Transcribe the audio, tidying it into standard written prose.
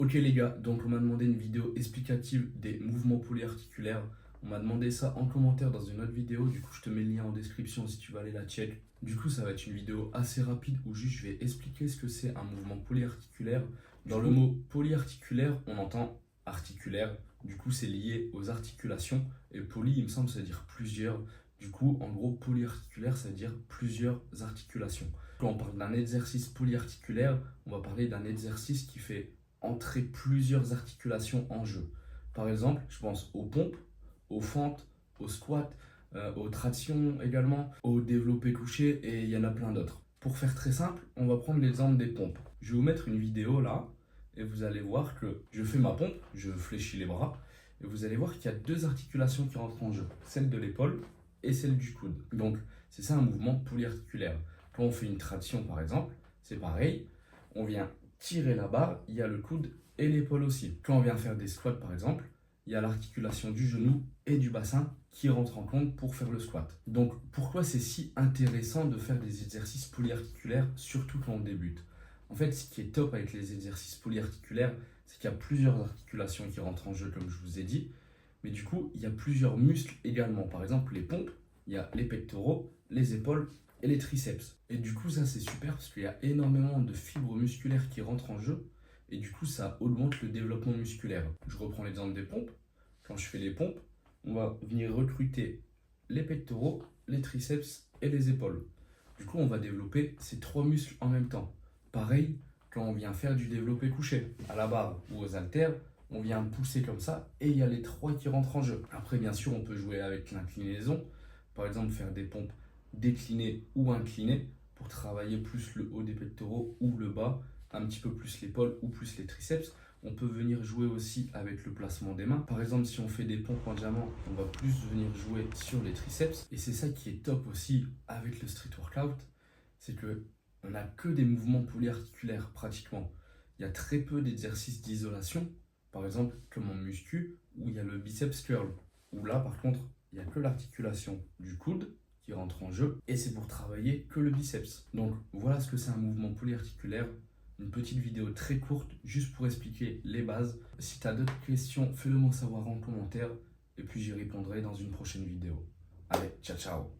Ok les gars, donc on m'a demandé une vidéo explicative des mouvements polyarticulaires. On m'a demandé ça en commentaire dans une autre vidéo, du coup je te mets le lien en description si tu veux aller la check. Du coup ça va être une vidéo assez rapide où juste je vais expliquer ce que c'est un mouvement polyarticulaire. Dans le mot polyarticulaire, on entend articulaire, du coup c'est lié aux articulations, et poly il me semble ça veut dire plusieurs. Du coup en gros polyarticulaire ça veut dire plusieurs articulations. Quand on parle d'un exercice polyarticulaire, on va parler d'un exercice qui fait entrer plusieurs articulations en jeu. Par exemple, je pense aux pompes, aux fentes, aux squats, aux tractions également, au développé couché et il y en a plein d'autres. Pour faire très simple, on va prendre l'exemple des pompes. Je vais vous mettre une vidéo là et vous allez voir que je fais ma pompe, je fléchis les bras et vous allez voir qu'il y a deux articulations qui rentrent en jeu, celle de l'épaule et celle du coude. Donc c'est ça un mouvement polyarticulaire. Quand on fait une traction par exemple, c'est pareil, on vient tirer la barre, il y a le coude et l'épaule aussi. Quand on vient faire des squats par exemple, il y a l'articulation du genou et du bassin qui rentrent en compte pour faire le squat. Donc pourquoi c'est si intéressant de faire des exercices polyarticulaires, surtout quand on débute? En fait, ce qui est top avec les exercices polyarticulaires, c'est qu'il y a plusieurs articulations qui rentrent en jeu, comme je vous ai dit, mais du coup, il y a plusieurs muscles également. Par exemple, les pompes, il y a les pectoraux, les épaules et les triceps. Et du coup, ça c'est super parce qu'il y a énormément de fibres musculaires qui rentrent en jeu et du coup, ça augmente le développement musculaire. Je reprends l'exemple des pompes. Quand je fais les pompes, on va venir recruter les pectoraux, les triceps et les épaules. Du coup, on va développer ces trois muscles en même temps. Pareil, quand on vient faire du développé couché à la barre ou aux haltères, on vient pousser comme ça et il y a les trois qui rentrent en jeu. Après, bien sûr, on peut jouer avec l'inclinaison. Par exemple, faire des pompes déclinées ou inclinées pour travailler plus le haut des pectoraux ou le bas, un petit peu plus l'épaule ou plus les triceps. On peut venir jouer aussi avec le placement des mains. Par exemple, si on fait des pompes en diamant, on va plus venir jouer sur les triceps. Et c'est ça qui est top aussi avec le street workout, c'est que on n'a que des mouvements polyarticulaires pratiquement. Il y a très peu d'exercices d'isolation, par exemple comme en muscu, où il y a le biceps curl, où là par contre, il n'y a que l'articulation du coude qui rentre en jeu, et c'est pour travailler que le biceps. Donc voilà ce que c'est un mouvement polyarticulaire. Une petite vidéo très courte, juste pour expliquer les bases. Si tu as d'autres questions, fais-le moi savoir en commentaire, et puis j'y répondrai dans une prochaine vidéo. Allez, ciao ciao!